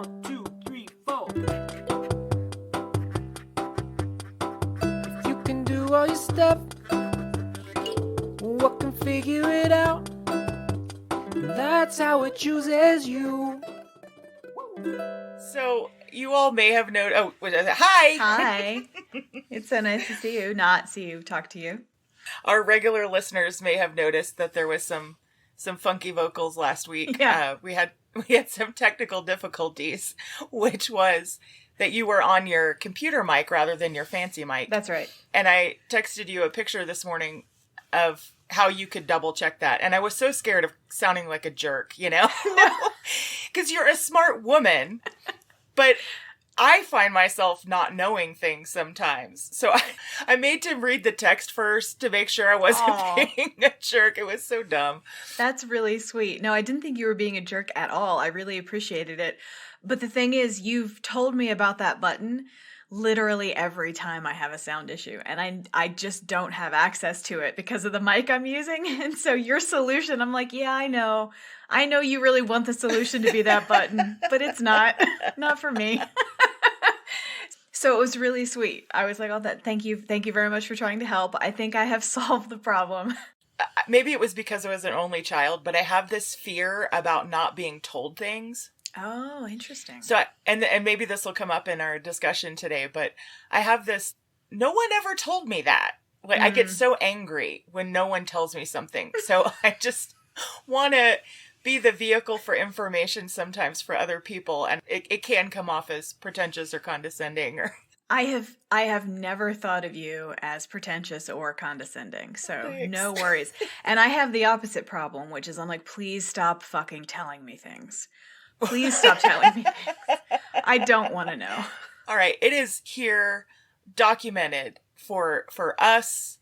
1, 2, 3, 4. If you can do all your stuff, what can figure it out? That's how it chooses you. So you all may have noted. Oh, hi. Hi. It's so nice to see you. Not see you. Talk to you. Our regular listeners may have noticed that there was some funky vocals last week. Yeah. We had some technical difficulties, which was that you were on your computer mic rather than your fancy mic. That's right. And I texted you a picture this morning of how you could double check that. And I was so scared of sounding like a jerk, you know? Because you're a smart woman, but I find myself not knowing things sometimes. So I made Tim read the text first to make sure I wasn't being a jerk. It was so dumb. That's really sweet. No, I didn't think you were being a jerk at all. I really appreciated it. But the thing is, you've told me about that button literally every time I have a sound issue. And I just don't have access to it because of the mic I'm using. And so your solution, I'm like, yeah, I know. I know you really want the solution to be that button, but it's not. Not for me. So it was really sweet. I was like, oh, thank you very much for trying to help. I think I have solved the problem. Maybe it was because I was an only child, but I have this fear about not being told things. Oh, interesting. So, and maybe this will come up in our discussion today, but I have this, no one ever told me that. Like, I get so angry when no one tells me something. So I just want to be the vehicle for information sometimes for other people. And it can come off as pretentious or condescending. Or I have never thought of you as pretentious or condescending. So Thanks. No worries. And I have the opposite problem, which is I'm like, please stop fucking telling me things. Please stop telling me things. I don't want to know. All right. It is here documented for us,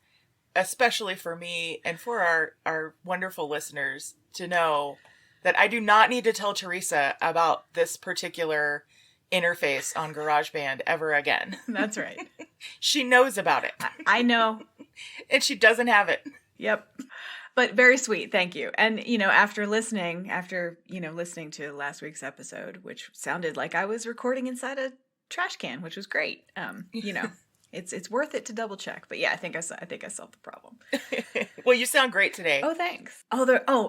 especially for me and for our wonderful listeners to know that I do not need to tell Teresa about this particular interface on GarageBand ever again. That's right. She knows about it. I know. And she doesn't have it. Yep. But very sweet. Thank you. And, after listening to last week's episode, which sounded like I was recording inside a trash can, which was great. It's worth it to double check. But yeah, I think I solved the problem. Well, you sound great today. Oh, thanks.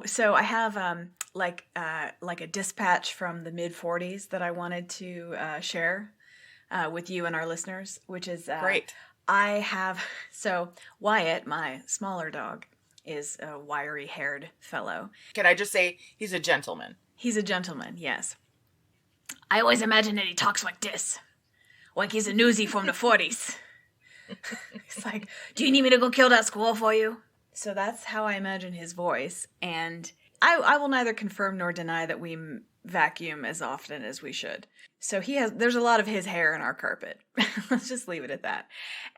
So I have like a dispatch from the mid 40s that I wanted to share with you and our listeners, which is great. So Wyatt, my smaller dog, is a wiry-haired fellow. Can I just say he's a gentleman? He's a gentleman, yes. I always imagine that he talks like this. Like he's a newsie from the 40s. He's like, do you need me to go kill that squirrel for you? So that's how I imagine his voice. And I will neither confirm nor deny that we vacuum as often as we should. So there's a lot of his hair in our carpet. Let's just leave it at that.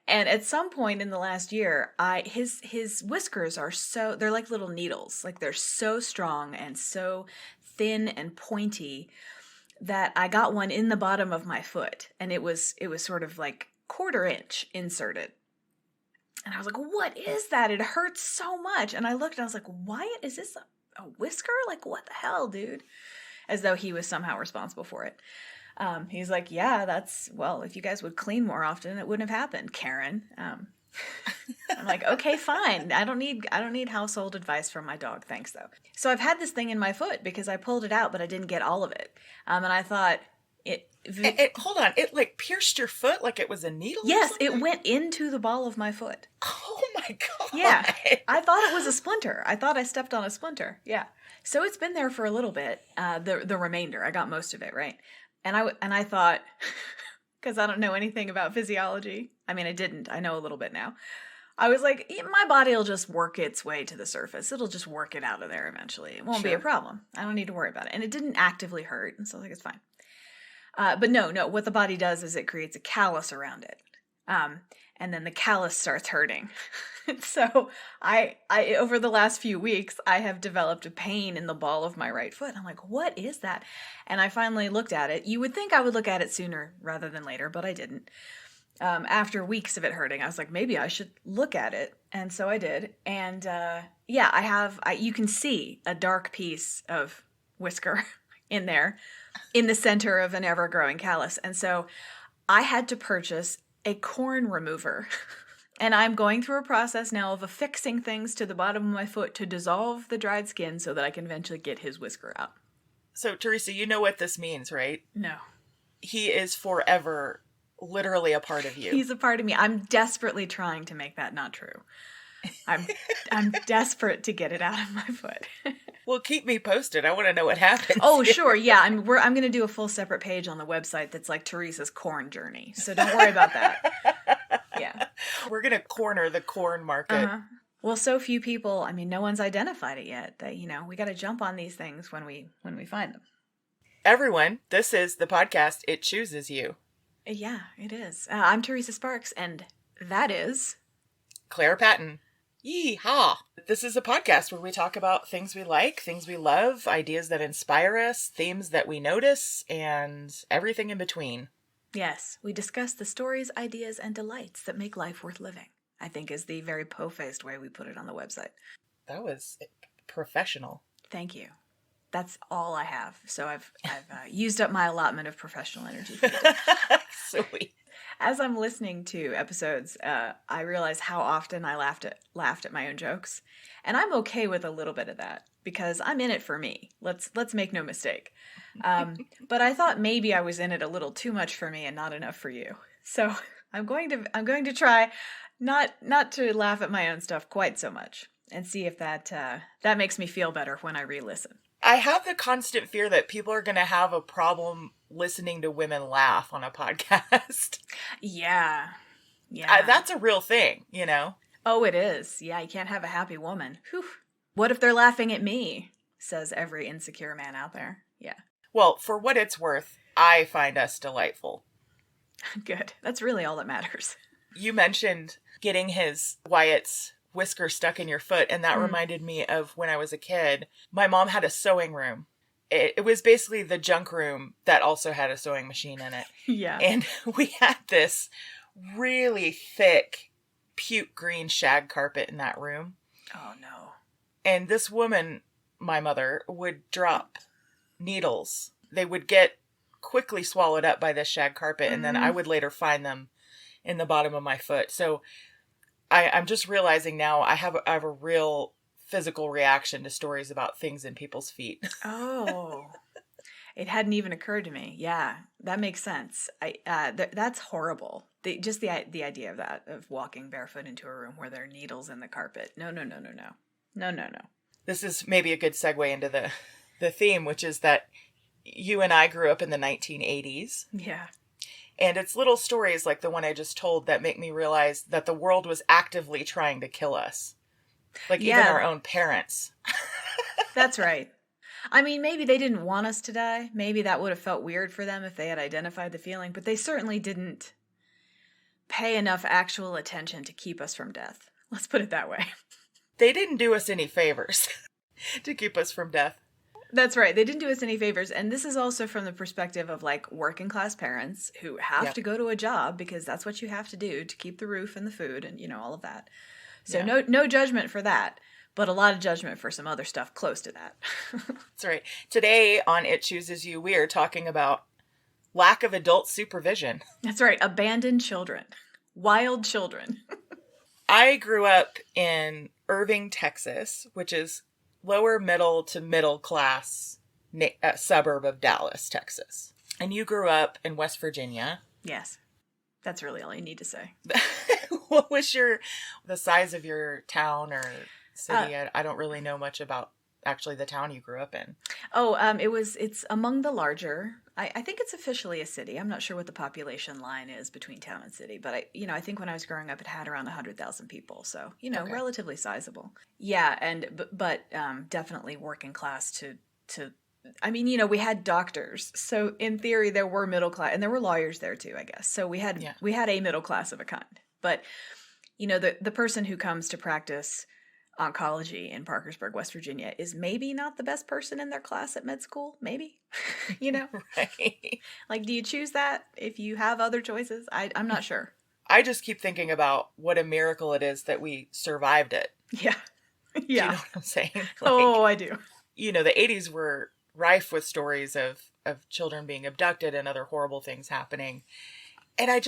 And at some point in the last year, his whiskers they're like little needles. Like they're so strong and so thin and pointy that I got one in the bottom of my foot, and it was sort of like 1/4 inch inserted. And I was like, what is that? It hurts so much. And I looked and I was like, Wyatt, is this a whisker? Like, what the hell, dude? As though he was somehow responsible for it. He's like, yeah, if you guys would clean more often, it wouldn't have happened, Karen. I'm like, okay, fine. I don't need household advice from my dog. Thanks, though. So I've had this thing in my foot because I pulled it out, but I didn't get all of it. And I thought hold on. It like pierced your foot like it was a needle? Yes, it went into the ball of my foot. Oh my God. Yeah. I thought it was a splinter. I thought I stepped on a splinter. Yeah. So it's been there for a little bit. The remainder. I got most of it, right? And I thought, because I don't know anything about physiology. I mean, I didn't. I know a little bit now. I was like, my body will just work its way to the surface. It'll just work it out of there eventually. It won't be a problem. I don't need to worry about it. And it didn't actively hurt. And so I was like, it's fine. But no, what the body does is it creates a callus around it. And then the callus starts hurting. So I over the last few weeks, I have developed a pain in the ball of my right foot. I'm like, what is that? And I finally looked at it. You would think I would look at it sooner rather than later, but I didn't. After weeks of it hurting, I was like, maybe I should look at it. And so I did. And you can see a dark piece of whisker in there in the center of an ever-growing callus. And so I had to purchase a corn remover. And I'm going through a process now of affixing things to the bottom of my foot to dissolve the dried skin so that I can eventually get his whisker out. So, Teresa, you know what this means, right? No. He is forever literally a part of you. He's a part of me. I'm desperately trying to make that not true. I'm desperate to get it out of my foot. Well, keep me posted. I want to know what happens. Oh, sure. Yeah, I'm going to do a full separate page on the website that's like Teresa's corn journey. So don't worry about that. Yeah. We're going to corner the corn market. Uh-huh. Well, so few people, I mean, no one's identified it yet. That, we got to jump on these things when we find them. Everyone, this is the podcast It Chooses You. Yeah, it is. I'm Teresa Sparks, and that is Claire Patton. Yee-haw! This is a podcast where we talk about things we like, things we love, ideas that inspire us, themes that we notice, and everything in between. Yes, we discuss the stories, ideas, and delights that make life worth living, I think is the very po-faced way we put it on the website. That was professional. Thank you. That's all I have. So I've used up my allotment of professional energy for today. Sweet. As I'm listening to episodes, I realize how often I laughed at my own jokes, and I'm okay with a little bit of that because I'm in it for me. Let's make no mistake. But I thought maybe I was in it a little too much for me and not enough for you. So I'm going to try not to laugh at my own stuff quite so much and see if that makes me feel better when I re-listen. I have the constant fear that people are going to have a problem listening to women laugh on a podcast. Yeah. That's a real thing, Oh, it is. Yeah, you can't have a happy woman. Whew. What if they're laughing at me? Says every insecure man out there. Yeah. Well, for what it's worth, I find us delightful. Good. That's really all that matters. You mentioned getting Wyatt's whisker stuck in your foot, and that reminded me of when I was a kid. My mom had a sewing room. It was basically the junk room that also had a sewing machine in it. Yeah. And we had this really thick puke green shag carpet in that room. Oh, no. And this woman, my mother, would drop needles. They would get quickly swallowed up by this shag carpet, and then I would later find them in the bottom of my foot. So I'm just realizing now I have a real physical reaction to stories about things in people's feet. Oh, it hadn't even occurred to me. Yeah, that makes sense. That's horrible. Just the idea of that, of walking barefoot into a room where there are needles in the carpet. No. This is maybe a good segue into the theme, which is that you and I grew up in the 1980s. Yeah. And it's little stories like the one I just told that make me realize that the world was actively trying to kill us. Like even our own parents. That's right. I mean, maybe they didn't want us to die. Maybe that would have felt weird for them if they had identified the feeling, but they certainly didn't pay enough actual attention to keep us from death. Let's put it that way. They didn't do us any favors to keep us from death. That's right. They didn't do us any favors. And this is also from the perspective of like working class parents who have to go to a job because that's what you have to do to keep the roof and the food and, all of that. So no judgment for that, but a lot of judgment for some other stuff close to that. That's right. Today on It Chooses You, we are talking about lack of adult supervision. That's right. Abandoned children. Wild children. I grew up in Irving, Texas, which is lower middle to middle class suburb of Dallas, Texas. And you grew up in West Virginia. Yes. That's really all you need to say. What was the size of your town or city? I don't really know much about actually the town you grew up in. Oh, it's among the larger. I think it's officially a city. I'm not sure what the population line is between town and city, but I think when I was growing up, it had around 100,000 people. So, relatively sizable. Yeah. But definitely working class to, we had doctors. So in theory, there were middle class and there were lawyers there too, I guess. So we had a middle class of a kind, but the person who comes to practice oncology in Parkersburg, West Virginia is maybe not the best person in their class at med school. Maybe, Right. Like, do you choose that if you have other choices? I'm not sure. I just keep thinking about what a miracle it is that we survived it. Yeah. Do you know what I'm saying? I do. The 80s were rife with stories of children being abducted and other horrible things happening. And I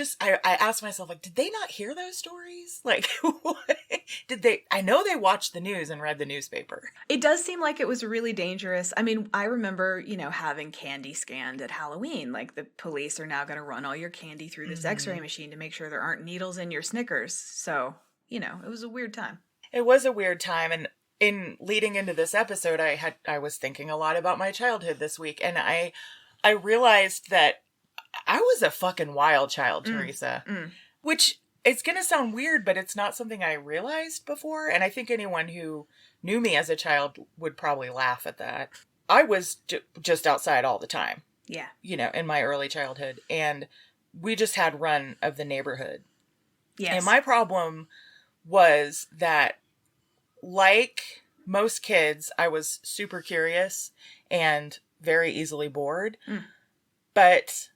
asked myself, like, did they not hear those stories? Like, what? I know they watched the news and read the newspaper. It does seem like it was really dangerous. I mean, I remember, having candy scanned at Halloween. Like, the police are now going to run all your candy through this x-ray machine to make sure there aren't needles in your Snickers. So, it was a weird time. It was a weird time. And in leading into this episode, I was thinking a lot about my childhood this week. And I realized that I was a fucking wild child, Teresa. Which, it's going to sound weird, but it's not something I realized before. And I think anyone who knew me as a child would probably laugh at that. I was just outside all the time. Yeah. In my early childhood. And we just had run of the neighborhood. Yes. And my problem was that, like most kids, I was super curious and very easily bored. But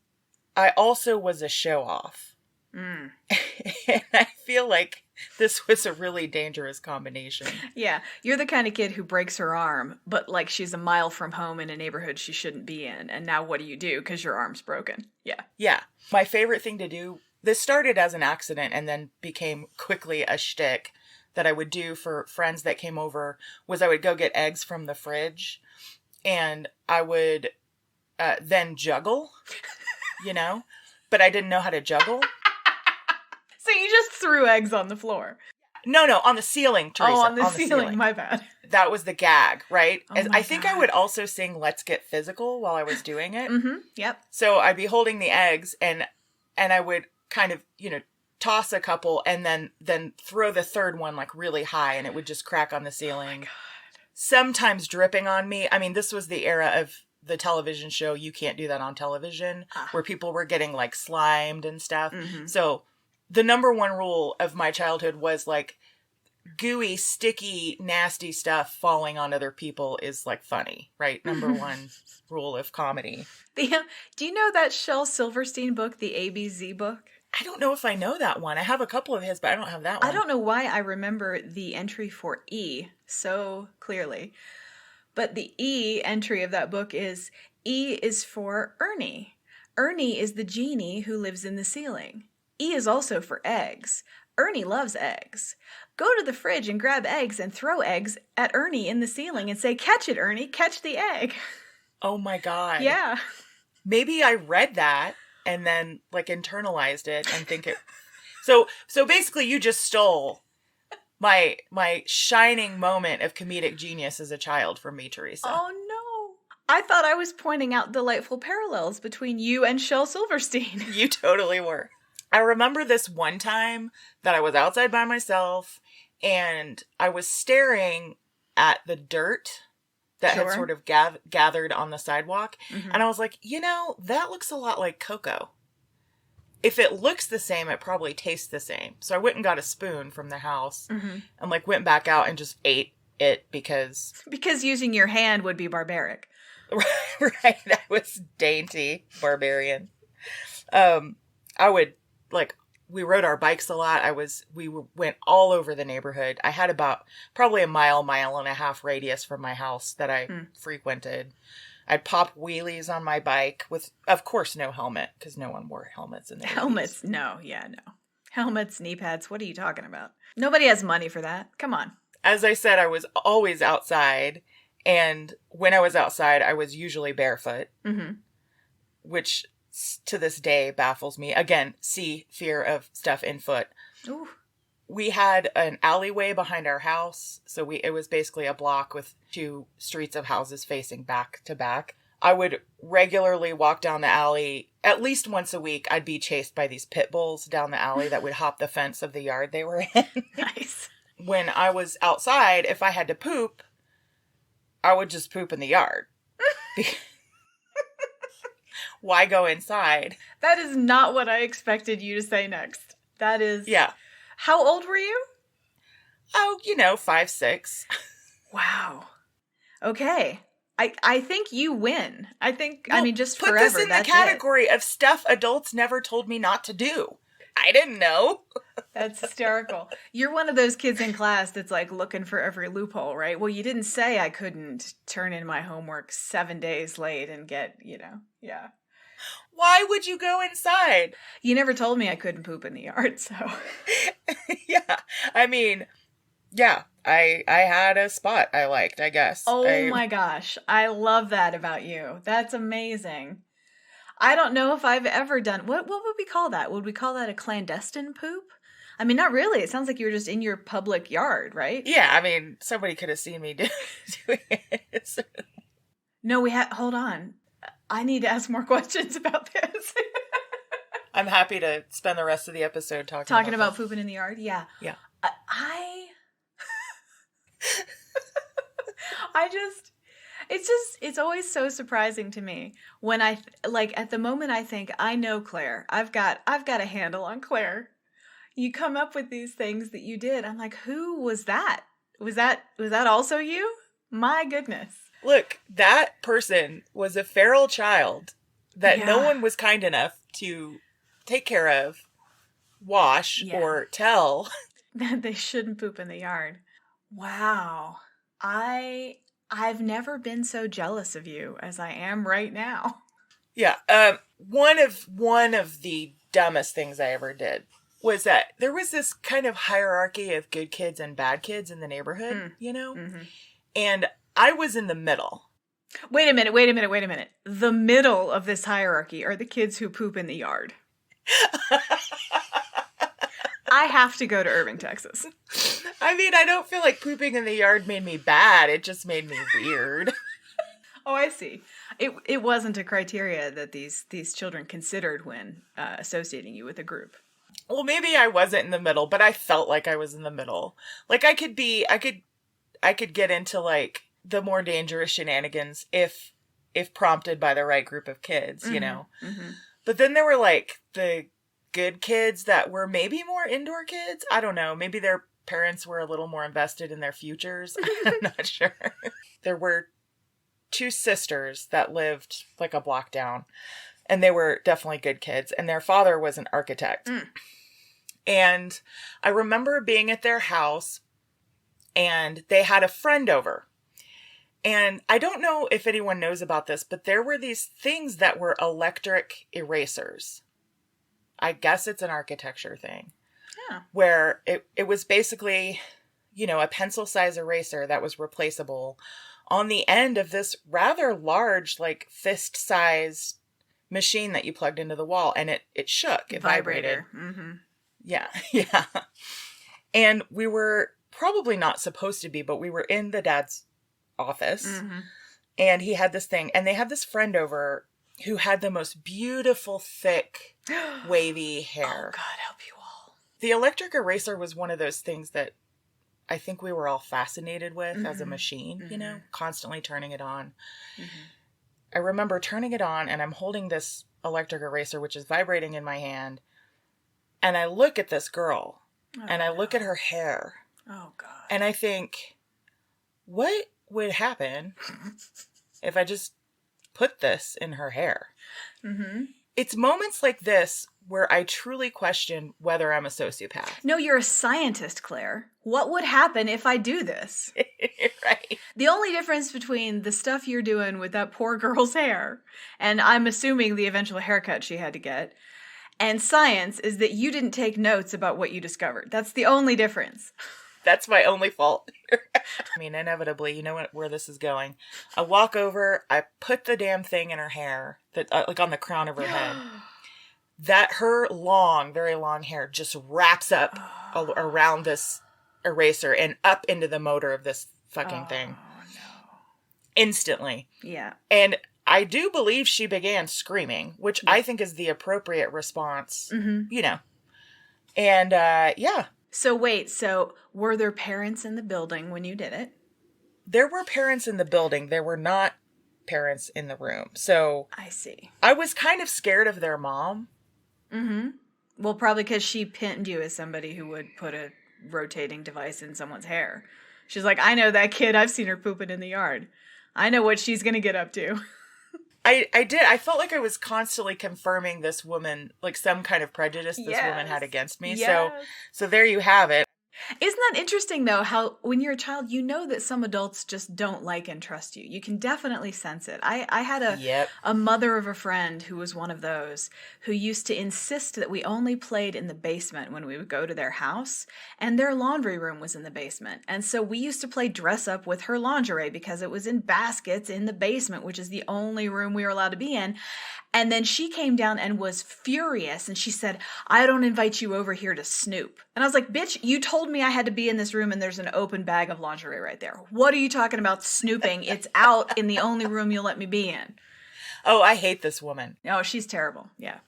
I also was a show-off. And I feel like this was a really dangerous combination. Yeah. You're the kind of kid who breaks her arm, but like she's a mile from home in a neighborhood she shouldn't be in. And now what do you do? Because your arm's broken. Yeah. Yeah. My favorite thing to do, this started as an accident and then became quickly a shtick that I would do for friends that came over, was I would go get eggs from the fridge and I would then juggle. But I didn't know how to juggle. So you just threw eggs on the floor? No, on the ceiling, Teresa. Oh, on the ceiling. My bad. That was the gag, right? Oh I think I would also sing Let's Get Physical while I was doing it. Yep. So I'd be holding the eggs and I would kind of, toss a couple and then throw the third one like really high and it would just crack on the ceiling. Oh my God. Sometimes dripping on me. I mean, this was the era of the television show You Can't Do That on Television, where people were getting like slimed and stuff. So the number one rule of my childhood was like gooey, sticky, nasty stuff falling on other people is like funny, right? Number one rule of comedy. Do you know that Shel Silverstein book, the ABZ book? I don't know if I know that one. I have a couple of his, but I don't have that one. I don't know why I remember the entry for E so clearly. But the E entry of that book is, E is for Ernie. Ernie is the genie who lives in the ceiling. E is also for eggs. Ernie loves eggs. Go to the fridge and grab eggs and throw eggs at Ernie in the ceiling and say, "Catch it, Ernie, catch the egg." Oh my God. Yeah. Maybe I read that and then like internalized it and think it. So basically you just stole my shining moment of comedic genius as a child from me, Teresa. Oh no. I thought I was pointing out delightful parallels between you and Shel Silverstein. You totally were. I remember this one time that I was outside by myself and I was staring at the dirt that had sort of gathered on the sidewalk. And I was like, that looks a lot like cocoa. If it looks the same, it probably tastes the same. So I went and got a spoon from the house and like went back out and just ate it because... Because using your hand would be barbaric. Right. I was dainty barbarian. I would we rode our bikes a lot. We went all over the neighborhood. I had about probably a mile and a half radius from my house that I frequented. I'd pop wheelies on my bike with, of course, no helmet because no one wore helmets in the 80s. Helmets? No. Helmets, knee pads. What are you talking about? Nobody has money for that. Come on. As I said, I was always outside. And when I was outside, I was usually barefoot, which to this day baffles me. Again, see fear of stuff in foot. Ooh. We had an alleyway behind our house. So it was basically a block with two streets of houses facing back to back. I would regularly walk down the alley. At least once a week, I'd be chased by these pit bulls down the alley that would hop the fence of the yard they were in. Nice. When I was outside, if I had to poop, I would just poop in the yard. Why go inside? That is not what I expected you to say next. That is... Yeah. How old were you? Oh, 5, 6. Wow. Okay. I think you win. I think, Well, just put forever. Put this in the category of stuff adults never told me not to do. I didn't know. That's hysterical. You're one of those kids in class that's like looking for every loophole, right? Well, you didn't say I couldn't turn in my homework 7 days late and get, yeah. Why would you go inside? You never told me I couldn't poop in the yard, so. Yeah. I mean, yeah, I had a spot I liked, I guess. Oh my gosh. I love that about you. That's amazing. I don't know if I've ever done, what would we call that? Would we call that a clandestine poop? I mean, not really. It sounds like you were just in your public yard, right? Yeah, I mean, somebody could have seen me doing it. No, hold on. I need to ask more questions about this. I'm happy to spend the rest of the episode talking about pooping in the yard. Yeah. Yeah. It's always so surprising to me when at the moment I think I know Claire. I've got a handle on Claire. You come up with these things that you did. I'm like, who was that? Was that also you? My goodness. Look, that person was a feral child that no one was kind enough to take care of, wash, or tell that they shouldn't poop in the yard. Wow. I've never been so jealous of you as I am right now. Yeah. One of the dumbest things I ever did was that there was this kind of hierarchy of good kids and bad kids in the neighborhood, Mm-hmm. And I was in the middle. Wait a minute. The middle of this hierarchy are the kids who poop in the yard. I have to go to Irving, Texas. I mean, I don't feel like pooping in the yard made me bad. It just made me weird. Oh, I see. It wasn't a criteria that these children considered when associating you with a group. Well, maybe I wasn't in the middle, but I felt like I was in the middle. Like I could get into like the more dangerous shenanigans if prompted by the right group of kids, Mm-hmm. But then there were like the good kids that were maybe more indoor kids. I don't know. Maybe their parents were a little more invested in their futures. I'm not sure. There were 2 sisters that lived like a block down, and they were definitely good kids, and their father was an architect. And I remember being at their house, and they had a friend over. And I don't know if anyone knows about this, but there were these things that were electric erasers. I guess it's an architecture thing. Yeah. Where it was basically, a pencil-size eraser that was replaceable on the end of this rather large, like fist-sized machine that you plugged into the wall, and it shook. It vibrated. Mm-hmm. Yeah. And we were probably not supposed to be, but we were in the dad's office, and he had this thing, and they had this friend over who had the most beautiful, thick, wavy hair. Oh, God, help you all. The electric eraser was one of those things that I think we were all fascinated with as a machine, constantly turning it on. I remember turning it on, and I'm holding this electric eraser, which is vibrating in my hand, and I look at this girl, and I look at her hair. Oh, God. And I think, what would happen if I just put this in her hair? Mm-hmm. It's moments like this where I truly question whether I'm a sociopath. No, you're a scientist, Claire. What would happen if I do this? Right. The only difference between the stuff you're doing with that poor girl's hair, and I'm assuming the eventual haircut she had to get, and science is that you didn't take notes about what you discovered. That's the only difference. That's my only fault. I mean, inevitably, you know where this is going. I walk over, I put the damn thing in her hair, that like on the crown of her head. That her long, very long hair just wraps up around this eraser and up into the motor of this fucking thing. Oh, no. Instantly. Yeah. And I do believe she began screaming, which I think is the appropriate response, And, yeah. So wait, were there parents in the building when you did it? There were parents in the building. There were not parents in the room. So I see. I was kind of scared of their mom. Mm-hmm. Well, probably because she pinned you as somebody who would put a rotating device in someone's hair. She's like, I know that kid. I've seen her pooping in the yard. I know what she's going to get up to. I did. I felt like I was constantly confirming this woman, like some kind of prejudice this woman had against me. Yes. So there you have it. Isn't that interesting, though, how when you're a child, you know that some adults just don't like and trust you. You can definitely sense it. I had a mother of a friend who was one of those who used to insist that we only played in the basement when we would go to their house, and their laundry room was in the basement. And so we used to play dress up with her lingerie because it was in baskets in the basement, which is the only room we were allowed to be in. And then she came down and was furious, and she said, I don't invite you over here to snoop. And I was like, bitch, you told me I had to be in this room and there's an open bag of lingerie right there. What are you talking about snooping? It's out in the only room you'll let me be in. Oh, I hate this woman. Oh, she's terrible. Yeah.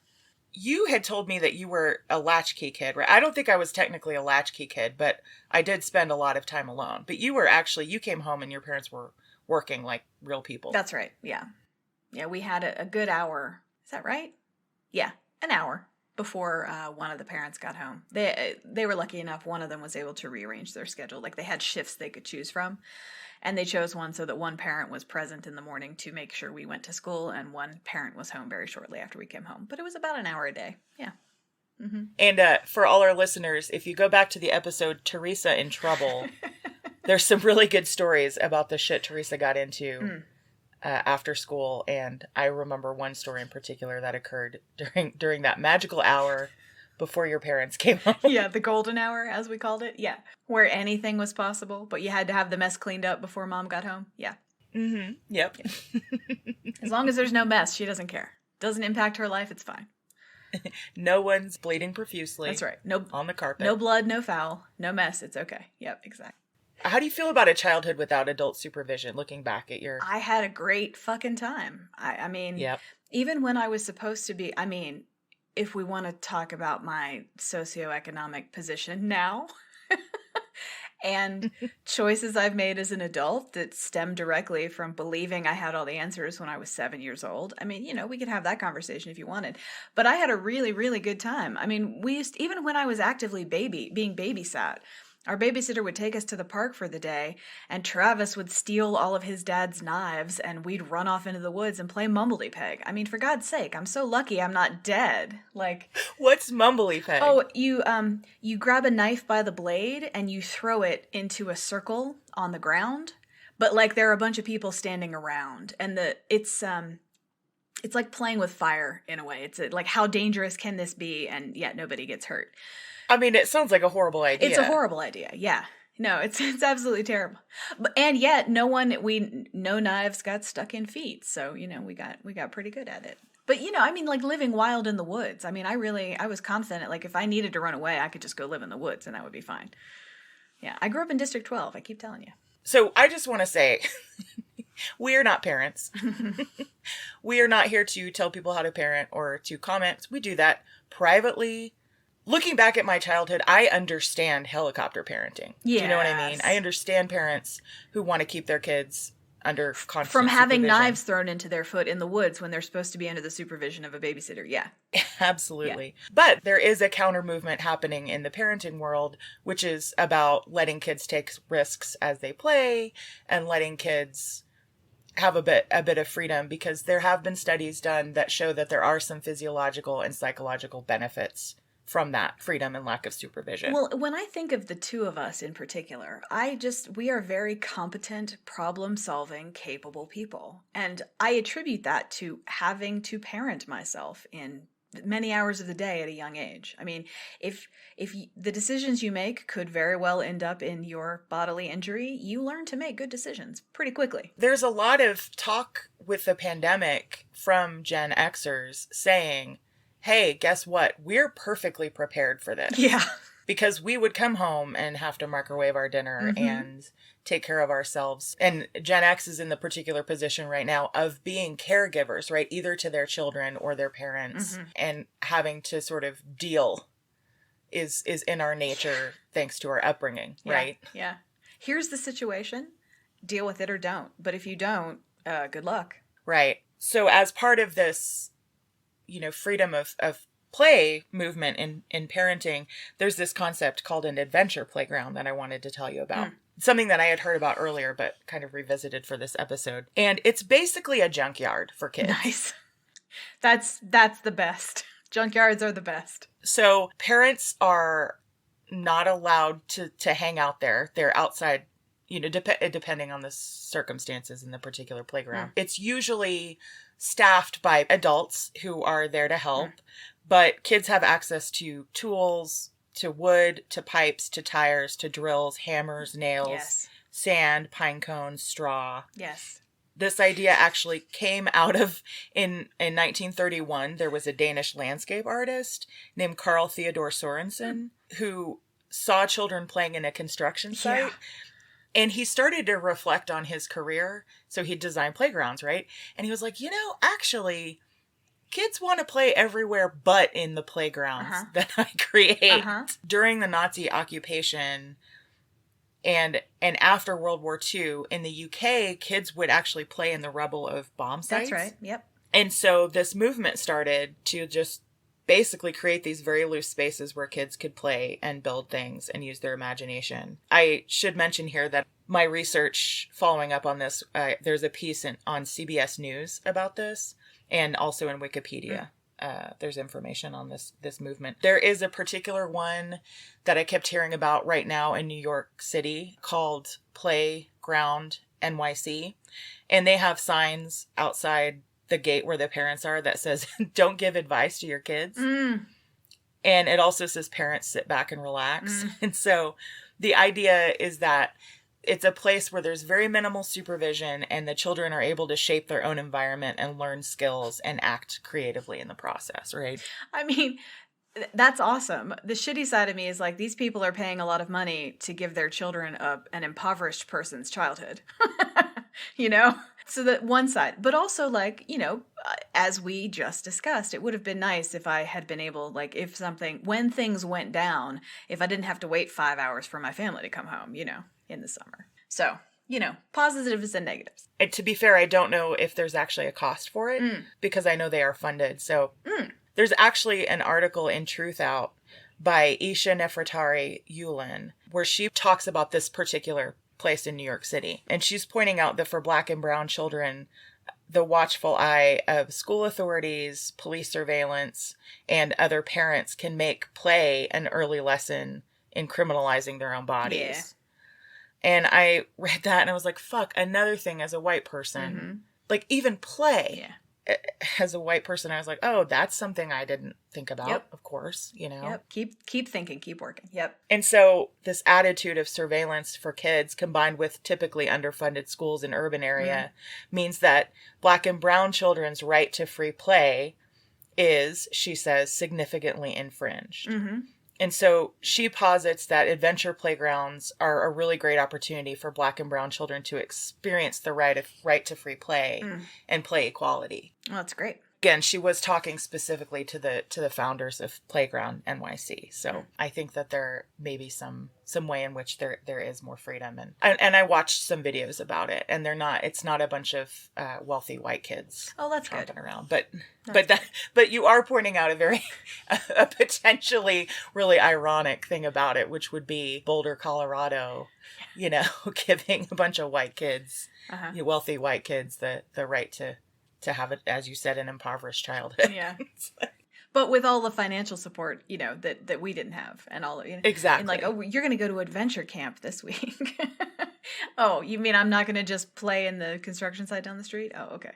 You had told me that you were a latchkey kid, right? I don't think I was technically a latchkey kid, but I did spend a lot of time alone. But you came home and your parents were working like real people. That's right. Yeah. Yeah, we had a good hour. Is that right? Yeah, an hour before one of the parents got home. They were lucky enough. One of them was able to rearrange their schedule. Like they had shifts they could choose from. And they chose one so that one parent was present in the morning to make sure we went to school. And one parent was home very shortly after we came home. But it was about an hour a day. Yeah. Mm-hmm. And for all our listeners, if you go back to the episode Teresa in Trouble, there's some really good stories about the shit Teresa got into. After school, and I remember one story in particular that occurred during that magical hour before your parents came home. Yeah, the golden hour, as we called it. Yeah, where anything was possible, but you had to have the mess cleaned up before mom got home. Yeah. Mm-hmm. Yep. As long as there's no mess, she doesn't care. Doesn't impact her life, it's fine. No one's bleeding profusely. That's right. No on the carpet. No blood, no foul, no mess. It's okay. Yep, exactly. How do you feel about a childhood without adult supervision, looking back at your... I had a great fucking time. I mean, yep. Even when I was supposed to be, I mean, if we want to talk about my socioeconomic position now and choices I've made as an adult that stem directly from believing I had all the answers when I was 7 years old. I mean, we could have that conversation if you wanted, but I had a really, really good time. I mean, even when I was actively being babysat, our babysitter would take us to the park for the day, and Travis would steal all of his dad's knives, and we'd run off into the woods and play Mumbledy Peg. I mean, for God's sake, I'm so lucky I'm not dead. Like, what's Mumbledy Peg? Oh, you grab a knife by the blade and you throw it into a circle on the ground, but like there are a bunch of people standing around, and it's like playing with fire in a way. It's like, how dangerous can this be? And yet nobody gets hurt. I mean, it sounds like a horrible idea. It's a horrible idea. Yeah. No, it's absolutely terrible. And yet no knives got stuck in feet. So, we got pretty good at it. But, I mean, like living wild in the woods. I mean, I was confident, like if I needed to run away, I could just go live in the woods and that would be fine. Yeah. I grew up in District 12. I keep telling you. So I just want to say, we are not parents. We are not here to tell people how to parent or to comment. We do that privately. Looking back at my childhood, I understand helicopter parenting. Yes. Do you know what I mean? I understand parents who want to keep their kids under constant From having supervision. knives thrown into their foot in the woods when they're supposed to be under the supervision of a babysitter. Yeah. Absolutely. Yeah. But there is a counter movement happening in the parenting world, which is about letting kids take risks as they play and letting kids have a bit of freedom, because there have been studies done that show that there are some physiological and psychological benefits from that freedom and lack of supervision. Well, when I think of the two of us in particular, we are very competent, problem-solving, capable people. And I attribute that to having to parent myself in many hours of the day at a young age. I mean, if the decisions you make could very well end up in your bodily injury, you learn to make good decisions pretty quickly. There's a lot of talk with the pandemic from Gen Xers saying, hey, guess what? We're perfectly prepared for this. Yeah. Because we would come home and have to microwave our dinner and take care of ourselves. And Gen X is in the particular position right now of being caregivers, right? Either to their children or their parents, and having to sort of deal is in our nature thanks to our upbringing, right? Yeah. Here's the situation. Deal with it or don't. But if you don't, good luck. Right. So as part of this, freedom of play movement in parenting, there's this concept called an adventure playground that I wanted to tell you about. something that I had heard about earlier, but kind of revisited for this episode. And it's basically a junkyard for kids. Nice. That's the best. Junkyards are the best. So parents are not allowed to hang out there. They're outside, depending on the circumstances in the particular playground. It's usually staffed by adults who are there to help, but kids have access to tools, to wood, to pipes, to tires, to drills, hammers, nails, sand, pine cones, straw. Yes. This idea actually came out of, in 1931, there was a Danish landscape artist named Carl Theodor Sorensen who saw children playing in a construction site. Yeah. And he started to reflect on his career. So he designed playgrounds, right? And he was like, actually, kids want to play everywhere but in the playgrounds that I create. During the Nazi occupation and after World War II, in the UK, kids would actually play in the rubble of bomb sites. That's right. Yep. And so this movement started to just basically create these very loose spaces where kids could play and build things and use their imagination. I should mention here that my research following up on this, there's a piece on CBS News about this, and also in Wikipedia. There's information on this movement. There is a particular one that I kept hearing about right now in New York City called Playground NYC. And they have signs outside the gate where the parents are that says, don't give advice to your kids. And it also says, parents, sit back and relax. And so the idea is that it's a place where there's very minimal supervision and the children are able to shape their own environment and learn skills and act creatively in the process, right? I mean, that's awesome. The shitty side of me is like, these people are paying a lot of money to give their children an impoverished person's childhood, So that one side, but also like, as we just discussed, it would have been nice if I had been able, like when things went down, if I didn't have to wait 5 hours for my family to come home, in the summer. So, positives and negatives. And to be fair, I don't know if there's actually a cost for it because I know they are funded. So there's actually an article in Truth Out by Isha Nefertari Yulin where she talks about this particular place in New York City. And she's pointing out that for Black and brown children, the watchful eye of school authorities, police surveillance, and other parents can make play an early lesson in criminalizing their own bodies. Yeah. And I read that and I was like, fuck, another thing as a white person, like even play as a white person, I was like, oh, that's something I didn't think about, of course, Yep. Keep thinking, keep working. Yep. And so this attitude of surveillance for kids combined with typically underfunded schools in urban area means that Black and brown children's right to free play is, she says, significantly infringed. And so she posits that adventure playgrounds are a really great opportunity for Black and brown children to experience the right to free play and play equality. Well, that's great. Again, she was talking specifically to the founders of Playground NYC. So I think that there may be some way in which there is more freedom. And I watched some videos about it, and it's not a bunch of wealthy white kids. Oh, that's tromping good. around. But you are pointing out a potentially really ironic thing about it, which would be Boulder, Colorado, giving a bunch of white kids, wealthy white kids, the right to have it, as you said, an impoverished childhood. Yeah. But with all the financial support, that we didn't have and all of Exactly. And like, oh, you're going to go to adventure camp this week. Oh, you mean I'm not going to just play in the construction site down the street? Oh, okay.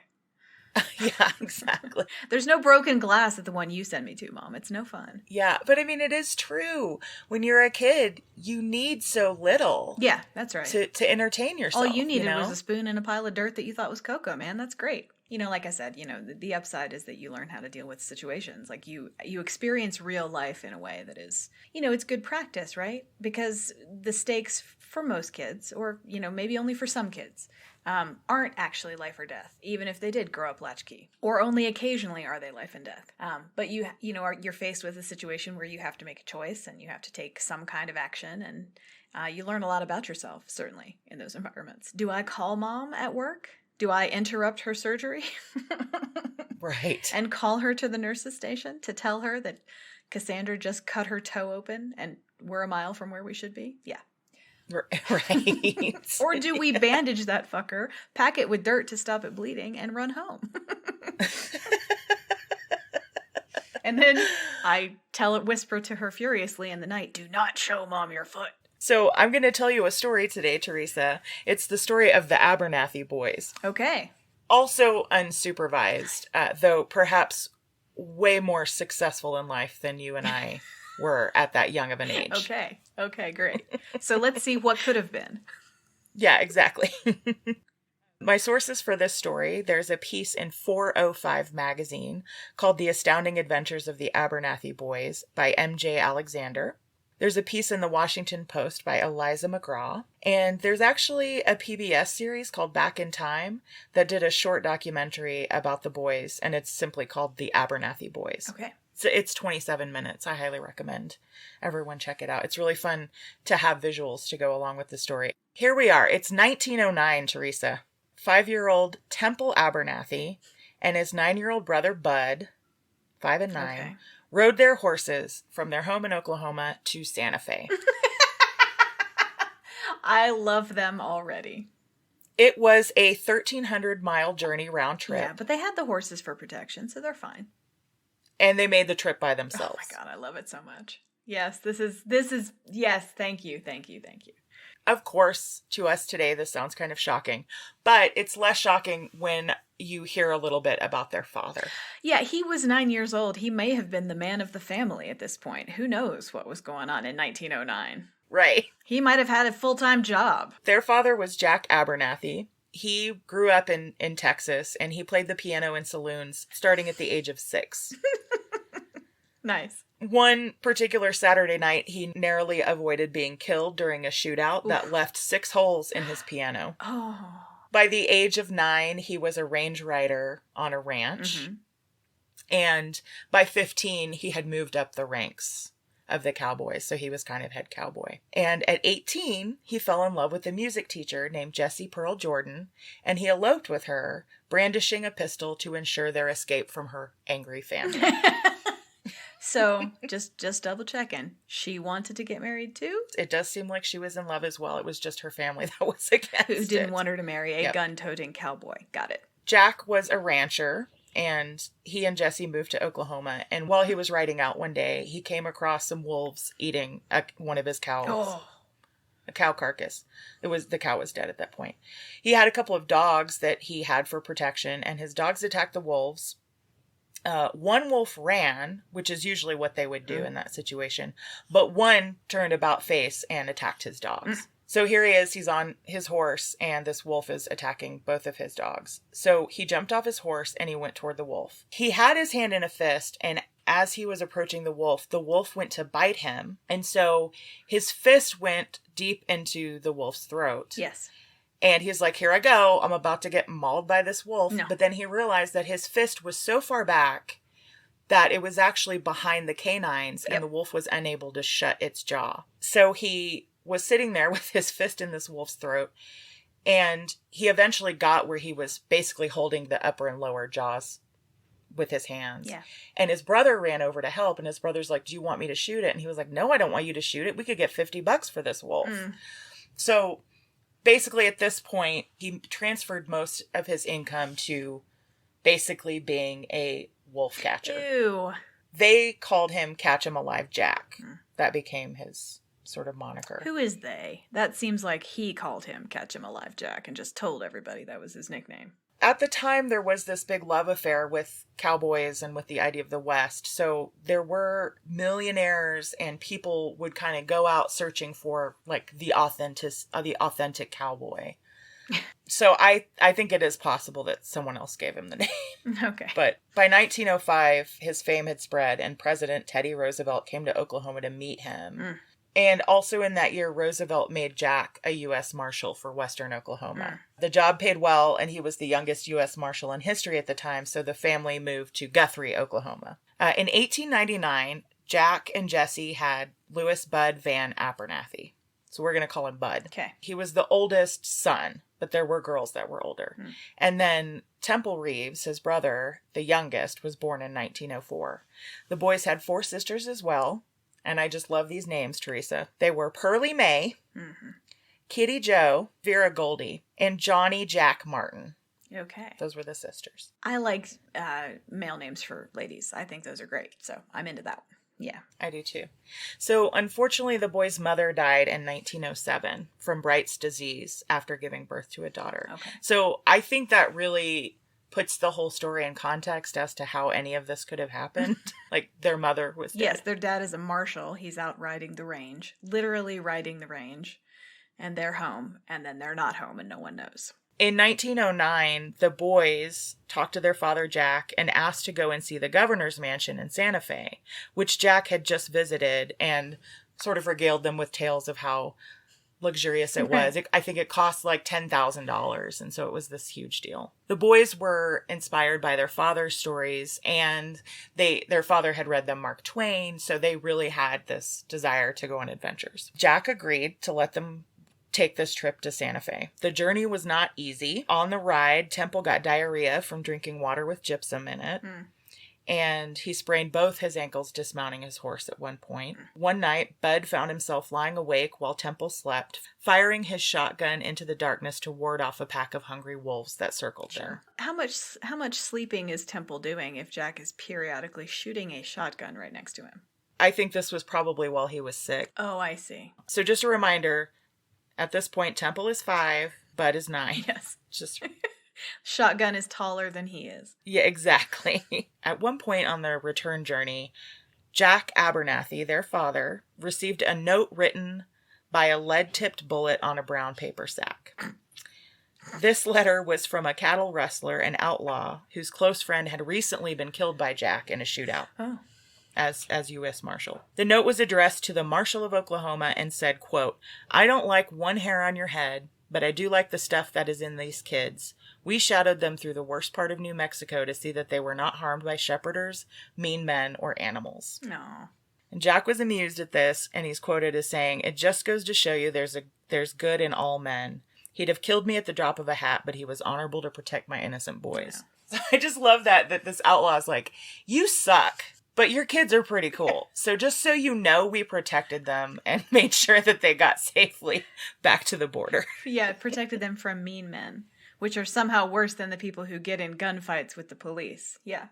Yeah, exactly. There's no broken glass at the one you send me to, Mom. It's no fun. Yeah, but I mean, it is true. When you're a kid, you need so little. Yeah, that's right. To entertain yourself. All you needed was a spoon and a pile of dirt that you thought was cocoa, man. That's great. Like I said, the upside is that you learn how to deal with situations. Like you experience real life in a way that is, it's good practice, right? Because the stakes for most kids, or, maybe only for some kids, aren't actually life or death, even if they did grow up latchkey. Or only occasionally are they life and death. But you're faced with a situation where you have to make a choice and you have to take some kind of action, and you learn a lot about yourself, certainly, in those environments. Do I call Mom at work? Do I interrupt her surgery? Right. And call her to the nurse's station to tell her that Cassandra just cut her toe open and we're a mile from where we should be? Yeah. Right. Or do we bandage that fucker, pack it with dirt to stop it bleeding, and run home? And then I whisper to her furiously in the night, do not show Mom your foot. So I'm going to tell you a story today, Teresa. It's the story of the Abernathy boys. Okay. Also unsupervised, though perhaps way more successful in life than you and I were at that young of an age. Okay. Okay, great. So let's see what could have been. Yeah, exactly. My sources for this story, there's a piece in 405 magazine called The Astounding Adventures of the Abernathy Boys by M.J. Alexander. There's a piece in the Washington Post by Eliza McGraw. And there's actually a PBS series called Back in Time that did a short documentary about the boys, and it's simply called The Abernathy Boys. Okay. So it's 27 minutes. I highly recommend everyone check it out. It's really fun to have visuals to go along with the story. Here we are. It's 1909, Teresa. 5-year-old Temple Abernathy and his 9-year-old brother Bud, 5 and 9, Okay. rode their horses from their home in Oklahoma to Santa Fe. I love them already. It was a 1,300-mile journey round trip. Yeah, but they had the horses for protection, so they're fine. And they made the trip by Oh themselves. my God, I love it so much. Yes, this is, yes, thank you. Of course, to us today, this sounds kind of shocking, but it's less shocking when you hear a little bit about their father. Yeah, he was 9 years old. He may have been the man of the family at this point. Who knows what was going on in 1909? Right. He might have had a full-time job. Their father was Jack Abernathy. He grew up in Texas, and he played the piano in saloons starting at the age of 6. Nice. One particular Saturday night, he narrowly avoided being killed during a shootout that left 6 holes in his piano. Oh. By the age of 9, he was a range rider on a ranch. Mm-hmm. And by 15, he had moved up the ranks of the cowboys, so he was kind of head cowboy. And at 18, he fell in love with a music teacher named Jessie Pearl Jordan, and he eloped with her, brandishing a pistol to ensure their escape from her angry family. So, just double checking. She wanted to get married too? It does seem like she was in love as well. It was just her family that was against Who didn't it. want her to marry a Yep. gun-toting cowboy. Got it. Jack was a rancher, and he and Jessie moved to Oklahoma. And while he was riding out one day, he came across some wolves eating one of his cows. Oh. A cow carcass. The cow was dead at that point. He had a couple of dogs that he had for protection, and his dogs attacked the wolves. One wolf ran, which is usually what they would do in that situation, but one turned about face and attacked his dogs. So here he is, he's on his horse, and this wolf is attacking both of his dogs. So he jumped off his horse and he went toward the wolf. He had his hand in a fist, and as he was approaching the wolf went to bite him. And so his fist went deep into the wolf's throat. Yes. And he's like, here I go. I'm about to get mauled by this wolf. No. But then he realized that his fist was so far back that it was actually behind the canines, and the wolf was unable to shut its jaw. So he was sitting there with his fist in this wolf's throat, and he eventually got where he was basically holding the upper and lower jaws with his hands. Yeah. And his brother ran over to help, and his brother's like, do you want me to shoot it? And he was like, no, I don't want you to shoot it. We could get $50 for this wolf. So basically, at this point, he transferred most of his income to basically being a wolf catcher. Ew. They called him Catch 'em Alive Jack. That became his sort of moniker. Who is they? That seems like he called him Catch 'em Alive Jack and just told everybody that was his nickname. At the time, there was this big love affair with cowboys and with the idea of the West. So there were millionaires, and people would kind of go out searching for like the authentic cowboy. So I think it is possible that someone else gave him the name. Okay. But by 1905, his fame had spread, and President Teddy Roosevelt came to Oklahoma to meet him. And also in that year, Roosevelt made Jack a U.S. Marshal for Western Oklahoma. The job paid well, and he was the youngest U.S. Marshal in history at the time, so the family moved to Guthrie, Oklahoma. In 1899, Jack and Jessie had Louis Bud Van Abernathy. So we're going to call him Bud. Okay. He was the oldest son, but there were girls that were older. And then Temple Reeves, his brother, the youngest, was born in 1904. The boys had 4 sisters as well. And I just love these names, Teresa. They were Pearlie Mae, Kitty Jo, Vera Goldie, and Johnny Jack Martin. Okay. Those were the sisters. I like male names for ladies. I think those are great. So I'm into that one. Yeah. I do too. So unfortunately, the boy's mother died in 1907 from Bright's disease after giving birth to a daughter. Okay. So I think that really puts the whole story in context as to how any of this could have happened. Like their mother was dead. Yes, their dad is a marshal. He's out riding the range, literally riding the range, and they're home, and then they're not home, and no one knows. In 1909, the boys talked to their father, Jack, and asked to go and see the governor's mansion in Santa Fe, which Jack had just visited and sort of regaled them with tales of how luxurious it was. I think it cost like $10,000, and so it was this huge deal. The boys were inspired by their father's stories, and their father had read them Mark Twain, so they really had this desire to go on adventures. Jack agreed to let them take this trip to Santa Fe. The journey was not easy. On the ride, Temple got diarrhea from drinking water with gypsum in it. And he sprained both his ankles dismounting his horse at one point. One night, Bud found himself lying awake while Temple slept, firing his shotgun into the darkness to ward off a pack of hungry wolves that circled there. How much sleeping is Temple doing if Jack is periodically shooting a shotgun right next to him? I think this was probably while he was sick. Oh, I see. So just a reminder, at this point, Temple is 5, Bud is 9. Yes. Just Shotgun is taller than he is. Yeah, exactly. At one point on their return journey, Jack Abernathy, their father, received a note written by a lead-tipped bullet on a brown paper sack. This letter was from a cattle rustler and outlaw whose close friend had recently been killed by Jack in a shootout. Oh. As U.S. Marshal. The note was addressed to the Marshal of Oklahoma and said, quote, "I don't like one hair on your head, but I do like the stuff that is in these kids. We shadowed them through the worst part of New Mexico to see that they were not harmed by shepherders, mean men, or animals." No. And Jack was amused at this, and he's quoted as saying, "It just goes to show you there's good in all men. He'd have killed me at the drop of a hat, but he was honorable to protect my innocent boys." Yeah. I just love that this outlaw's like, you suck, but your kids are pretty cool. So just so you know, we protected them and made sure that they got safely back to the border. Yeah, it protected them from mean men, which are somehow worse than the people who get in gunfights with the police. Yeah.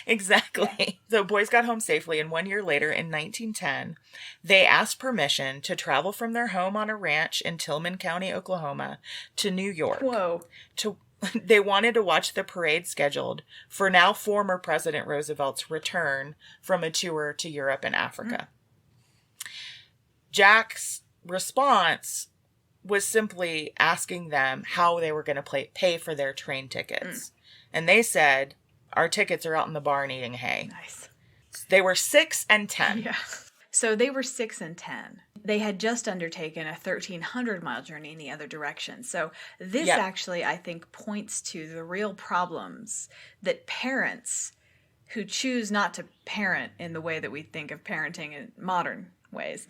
Exactly. Yeah. The boys got home safely, and 1 year later, in 1910, they asked permission to travel from their home on a ranch in Tillman County, Oklahoma, to New York. Whoa. They wanted to watch the parade scheduled for now former President Roosevelt's return from a tour to Europe and Africa. Jack's response was simply asking them how they were going to pay for their train tickets. And they said, "Our tickets are out in the barn eating hay." Nice. They were 6 and 10. Yeah. So they were 6 and 10. They had just undertaken a 1,300-mile journey in the other direction. So this actually, I think, points to the real problems that parents who choose not to parent in the way that we think of parenting in modern ways,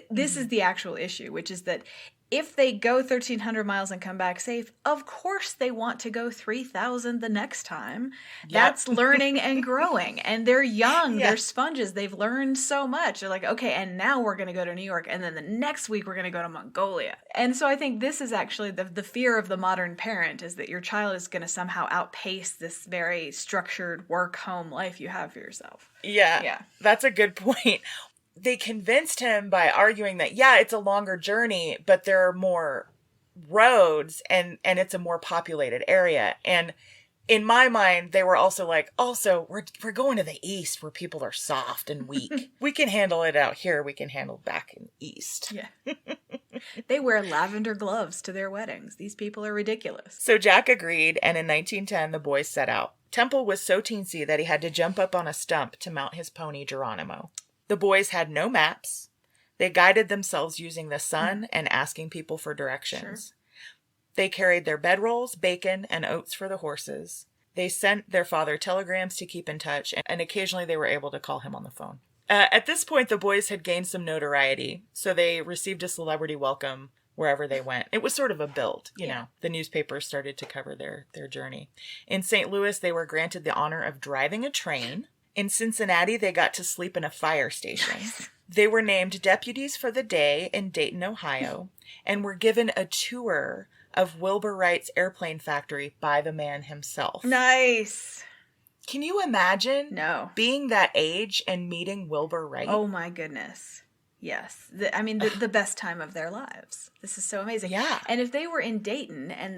this is the actual issue, which is that if they go 1,300 miles and come back safe, of course they want to go 3,000 the next time. Yep. That's learning and growing. And they're young. They're sponges. They've learned so much. They're like, okay, and now we're going to go to New York. And then the next week we're going to go to Mongolia. And so I think this is actually the fear of the modern parent, is that your child is going to somehow outpace this very structured work-home life you have for yourself. Yeah. That's a good point. They convinced him by arguing that, it's a longer journey, but there are more roads and it's a more populated area. And in my mind, they were also like, we're going to the east where people are soft and weak. We can handle it out here. We can handle back in east. Yeah. They wear lavender gloves to their weddings. These people are ridiculous. So Jack agreed, and in 1910, the boys set out. Temple was so teensy that he had to jump up on a stump to mount his pony, Geronimo. The boys had no maps. They guided themselves using the sun and asking people for directions. Sure. They carried their bedrolls, bacon, and oats for the horses. They sent their father telegrams to keep in touch, and occasionally they were able to call him on the phone. At this point, the boys had gained some notoriety, so they received a celebrity welcome wherever they went. It was sort of a build, you know. The newspapers started to cover their journey. In St. Louis, they were granted the honor of driving a train. In Cincinnati, they got to sleep in a fire station. Nice. They were named deputies for the day in Dayton, Ohio, and were given a tour of Wilbur Wright's airplane factory by the man himself. Nice. Can you imagine No. being that age and meeting Wilbur Wright? Oh my goodness. Yes. The best time of their lives. This is so amazing. Yeah. And if they were in Dayton and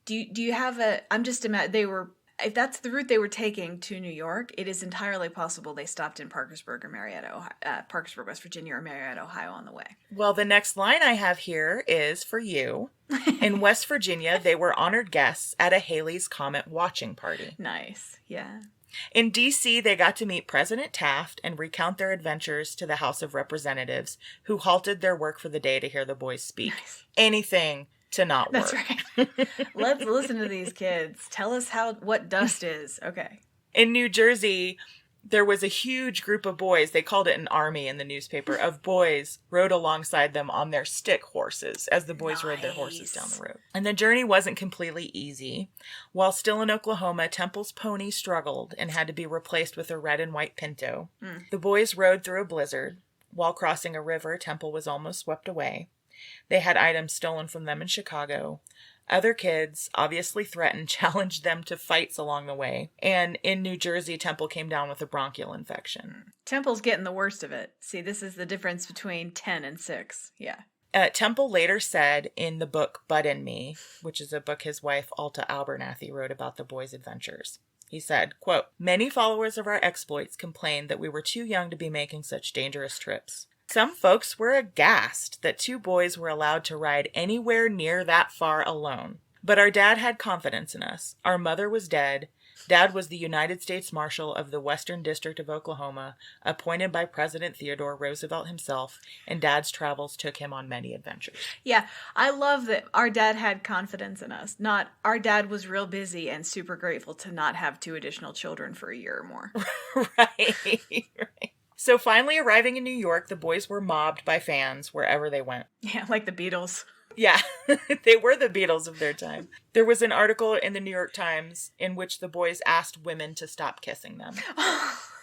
do you have I'm just imagining, if that's the route they were taking to New York, it is entirely possible they stopped in Parkersburg or Marietta, Ohio, Parkersburg, West Virginia, or Marietta, Ohio on the way. Well, the next line I have here is for you. In West Virginia, they were honored guests at a Halley's Comet watching party. Nice. Yeah. In D.C., they got to meet President Taft and recount their adventures to the House of Representatives, who halted their work for the day to hear the boys speak. Nice. Anything to not work. That's right. Let's listen to these kids. Tell us what dust is. Okay. In New Jersey, there was a huge group of boys, they called it an army in the newspaper, of boys rode alongside them on their stick horses as the boys rode their horses down the road. And the journey wasn't completely easy. While still in Oklahoma, Temple's pony struggled and had to be replaced with a red and white pinto. The boys rode through a blizzard. While crossing a river, Temple was almost swept away. They had items stolen from them in Chicago. Other kids, obviously threatened, challenged them to fights along the way. And in New Jersey, Temple came down with a bronchial infection. Temple's getting the worst of it. See, this is the difference between 10 and 6. Yeah. Temple later said in the book Bud and Me, which is a book his wife, Alta Abernathy, wrote about the boys' adventures. He said, quote, "Many followers of our exploits complained that we were too young to be making such dangerous trips. Some folks were aghast that 2 boys were allowed to ride anywhere near that far alone. But our dad had confidence in us. Our mother was dead. Dad was the United States Marshal of the Western District of Oklahoma, appointed by President Theodore Roosevelt himself, and Dad's travels took him on many adventures." Yeah, I love that our dad had confidence in us. Not our dad was real busy and super grateful to not have 2 additional children for a year or more. Right. So finally arriving in New York, the boys were mobbed by fans wherever they went. Yeah, like the Beatles. Yeah, they were the Beatles of their time. There was an article in the New York Times in which the boys asked women to stop kissing them.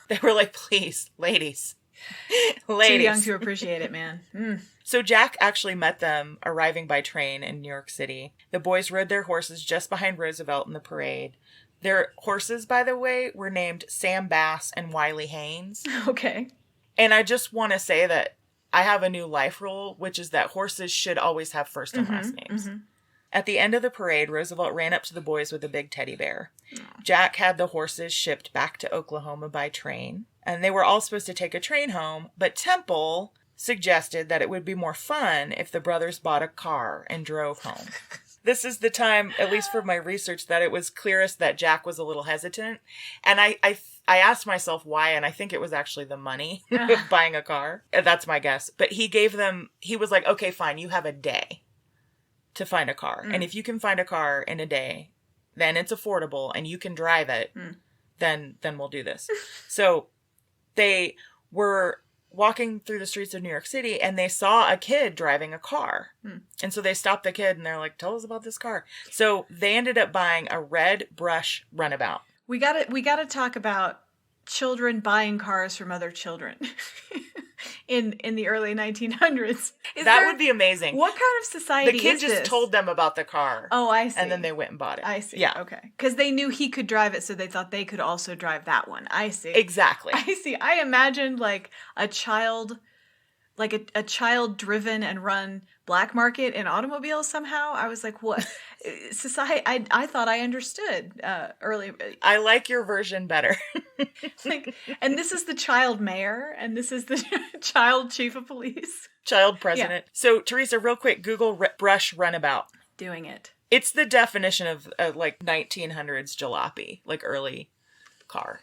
They were like, please, ladies. Too young to appreciate it, man. So Jack actually met them arriving by train in New York City. The boys rode their horses just behind Roosevelt in the parade. Their horses, by the way, were named Sam Bass and Wiley Haynes. Okay. And I just want to say that I have a new life rule, which is that horses should always have first and last names. At the end of the parade, Roosevelt ran up to the boys with a big teddy bear. Jack had the horses shipped back to Oklahoma by train, and they were all supposed to take a train home, but Temple suggested that it would be more fun if the brothers bought a car and drove home. This is the time, at least for my research, that it was clearest that Jack was a little hesitant. And I asked myself why, and I think it was actually the money of buying a car. That's my guess. But he was like, okay, fine, you have a day to find a car. And if you can find a car in a day, then it's affordable and you can drive it, then we'll do this. So they were walking through the streets of New York City and they saw a kid driving a car. And so they stopped the kid and they're like, tell us about this car. So they ended up buying a red brush runabout. We gotta talk about children buying cars from other children in the early 1900s. That would be amazing. What kind of society the kid is just this? told them about the car. Oh, I see. And then they went and bought it. I see. Yeah. Okay. Because they knew he could drive it, so they thought they could also drive that one. I see. Exactly. I see. I imagined like a child, like a child driven and run black market in automobiles somehow. I was like, what? Society, I thought I understood earlier. I like your version better. And this is the child mayor, and this is the child chief of police. Child president. Yeah. So, Teresa, real quick, Google brush runabout. Doing it. It's the definition of like 1900s jalopy, like early car.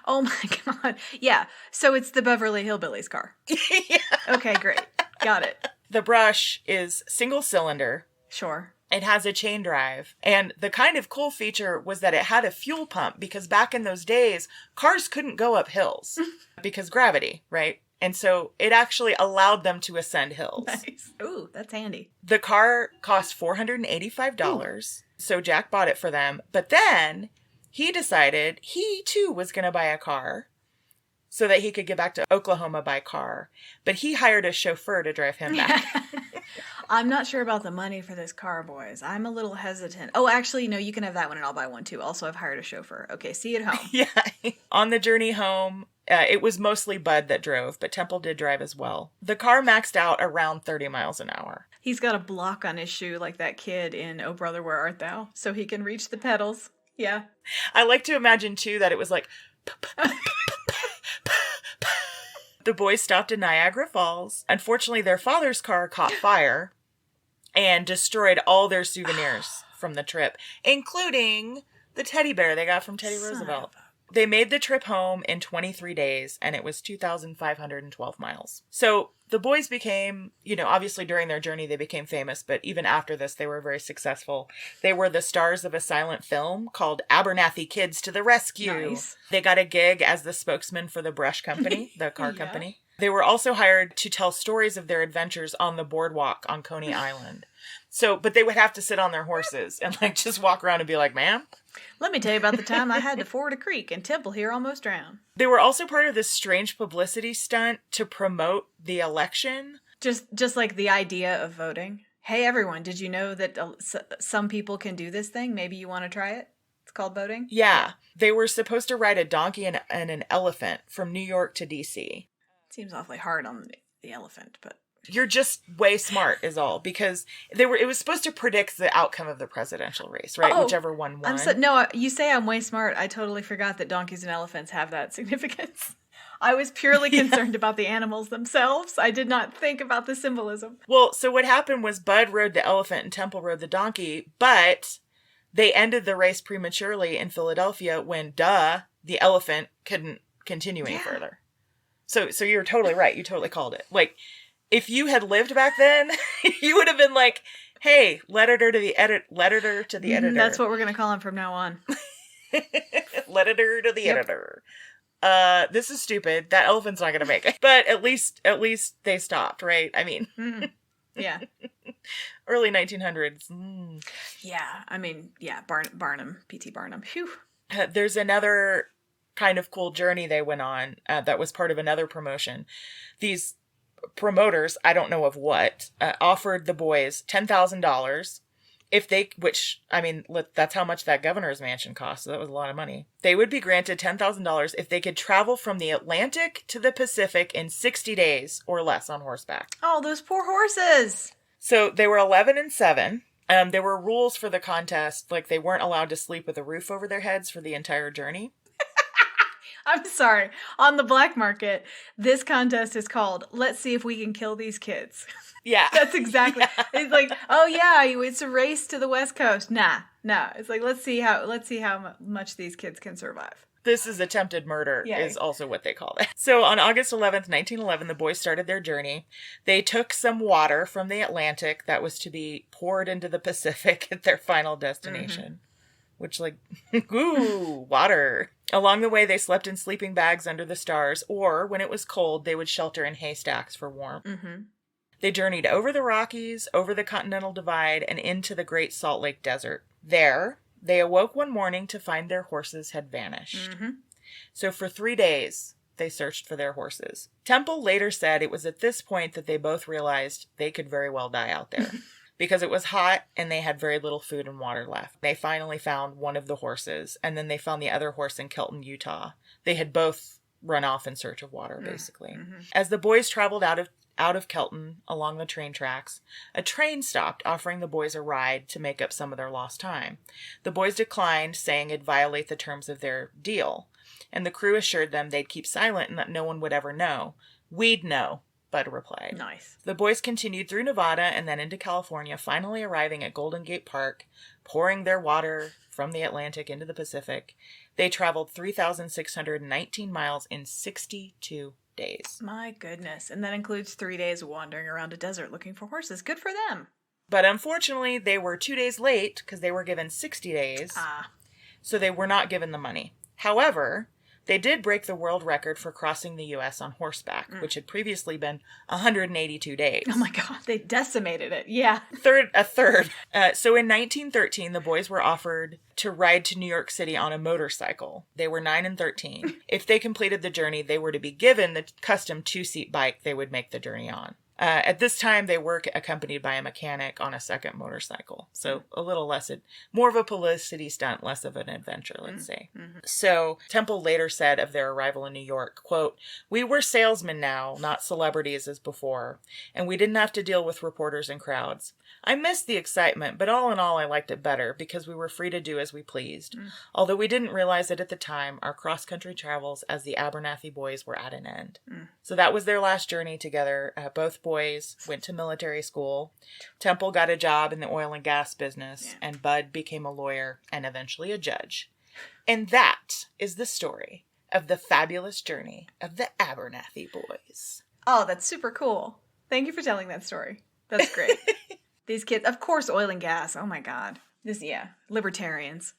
Oh my God. Yeah. So it's the Beverly Hillbillies car. Yeah. Okay, great. Got it. The brush is single cylinder. Sure. It has a chain drive. And the kind of cool feature was that it had a fuel pump because back in those days, cars couldn't go up hills because gravity, right? And so it actually allowed them to ascend hills. Nice. Ooh, that's handy. The car cost $485. Ooh. So Jack bought it for them. But then he decided he too was going to buy a car. so that he could get back to Oklahoma by car. But he hired a chauffeur to drive him back. I'm not sure about the money for this car, boys. I'm a little hesitant. Oh, actually, no, you can have that one and I'll buy one too. Also, I've hired a chauffeur. Okay, see you at home. Yeah. On the journey home, it was mostly Bud that drove, but Temple did drive as well. The car maxed out around 30 miles an hour. He's got a block on his shoe like that kid in Oh Brother, Where Art Thou? So he can reach the pedals. Yeah. I like to imagine, too, that it was like... The boys stopped in Niagara Falls. Unfortunately, their father's car caught fire and destroyed all their souvenirs from the trip, including the teddy bear they got from Teddy Roosevelt. They made the trip home in 23 days, and it was 2,512 miles. So the boys became, obviously during their journey, they became famous, but even after this, they were very successful. They were the stars of a silent film called Abernathy Kids to the Rescue. Nice. They got a gig as the spokesman for the brush company, the car company. They were also hired to tell stories of their adventures on the boardwalk on Coney Island. But they would have to sit on their horses and just walk around and be like, ma'am? Let me tell you about the time I had to ford a creek and Temple here almost drowned. They were also part of this strange publicity stunt to promote the election. Just like the idea of voting. Hey, everyone, did you know that some people can do this thing? Maybe you want to try it? It's called voting? Yeah. They were supposed to ride a donkey and an elephant from New York to D.C. Seems awfully hard on the elephant, but... You're just way smart is all, because it was supposed to predict the outcome of the presidential race, right? Whichever one won. No, you say I'm way smart. I totally forgot that donkeys and elephants have that significance. I was purely concerned about the animals themselves. I did not think about the symbolism. Well, so what happened was Bud rode the elephant and Temple rode the donkey, but they ended the race prematurely in Philadelphia when, the elephant couldn't continue any further. So you're totally right. You totally called it. If you had lived back then, you would have been like, hey, letter to the editor. That's what we're going to call him from now on. Letter to the editor. This is stupid. That elephant's not going to make it. But at least they stopped, right? I mean. Yeah. Early 1900s. Yeah. Barnum, P.T. Barnum. Phew. There's another kind of cool journey they went on that was part of another promotion. These promoters, I don't know of what, offered the boys $10,000 if they, that's how much that governor's mansion cost. So that was a lot of money. They would be granted $10,000 if they could travel from the Atlantic to the Pacific in 60 days or less on horseback. Oh, those poor horses. So they were 11 and 7. There were rules for the contest, like they weren't allowed to sleep with a roof over their heads for the entire journey. I'm sorry. On the black market, this contest is called "Let's see if we can kill these kids." Yeah. That's exactly. It's like, oh yeah, it's a race to the West Coast. Nah. It's like let's see how much these kids can survive. This is attempted murder is also what they call it. So on August 11th, 1911, the boys started their journey. They took some water from the Atlantic that was to be poured into the Pacific at their final destination. Which, ooh, water. Along the way, they slept in sleeping bags under the stars, or when it was cold, they would shelter in haystacks for warmth. Mm-hmm. They journeyed over the Rockies, over the Continental Divide, and into the Great Salt Lake Desert. There, they awoke one morning to find their horses had vanished. Mm-hmm. So for 3 days, they searched for their horses. Temple later said it was at this point that they both realized they could very well die out there. Because it was hot and they had very little food and water left. They finally found one of the horses, and then they found the other horse in Kelton, Utah. They had both run off in search of water, basically. Mm-hmm. As the boys traveled out of Kelton along the train tracks, a train stopped, offering the boys a ride to make up some of their lost time. The boys declined, saying it'd violate the terms of their deal, and the crew assured them they'd keep silent and that no one would ever know. We'd know, Bud replied. Nice. The boys continued through Nevada and then into California, finally arriving at Golden Gate Park, pouring their water from the Atlantic into the Pacific. They traveled 3,619 miles in 62 days. My goodness. And that includes 3 days wandering around a desert looking for horses. Good for them. But unfortunately, they were 2 days late because they were given 60 days. So they were not given the money. However, They did break the world record for crossing the U.S. on horseback, which had previously been 182 days. Oh my God, they decimated it. Yeah. A third. So in 1913, the boys were offered to ride to New York City on a motorcycle. They were 9 and 13. If they completed the journey, they were to be given the custom 2-seat bike they would make the journey on. At this time, they were accompanied by a mechanic on a second motorcycle. So a little less, more of a publicity stunt, less of an adventure, let's say. So Temple later said of their arrival in New York, quote, "We were salesmen now, not celebrities as before, and we didn't have to deal with reporters and crowds. I missed the excitement, but all in all, I liked it better because we were free to do as we pleased. Although we didn't realize it at the time, our cross-country travels as the Abernathy boys were at an end." So that was their last journey together. Both boys went to military school. Temple got a job in the oil and gas business, and Bud became a lawyer and eventually a judge. And that is the story of the fabulous journey of the Abernathy boys. Oh, that's super cool. Thank you for telling that story. That's great. These kids, of course, oil and gas. Oh my God. Libertarians.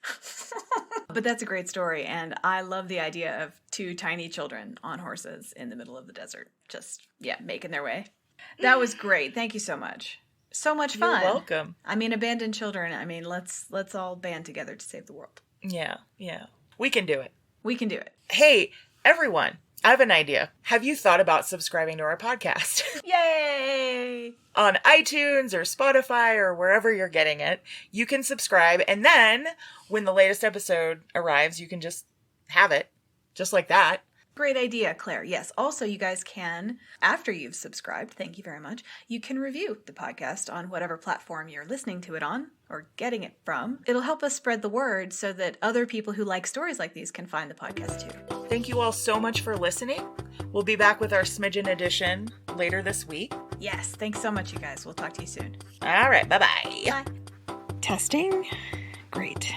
But that's a great story, and I love the idea of 2 tiny children on horses in the middle of the desert. Just, making their way. That was great. Thank you so much. So much fun. You're welcome. I mean, abandoned children. I mean, let's all band together to save the world. Yeah. We can do it. We can do it. Hey, everyone, I have an idea. Have you thought about subscribing to our podcast? Yay! On iTunes or Spotify or wherever you're getting it, you can subscribe. And then when the latest episode arrives, you can just have it just like that. Great idea, Claire. Yes. Also, you guys can, after you've subscribed, thank you very much, you can review the podcast on whatever platform you're listening to it on or getting it from. It'll help us spread the word so that other people who like stories like these can find the podcast too. Thank you all so much for listening. We'll be back with our Smidgen edition later this week. Yes. Thanks so much, you guys. We'll talk to you soon. All right. Bye-bye. Bye. Testing. Great.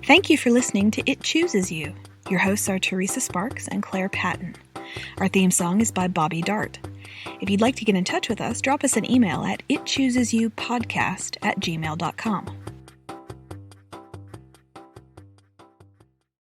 Thank you for listening to It Chooses You. Your hosts are Teresa Sparks and Claire Patton. Our theme song is by Bobby Dart. If you'd like to get in touch with us, drop us an email at itchoosesyoupodcast@gmail.com.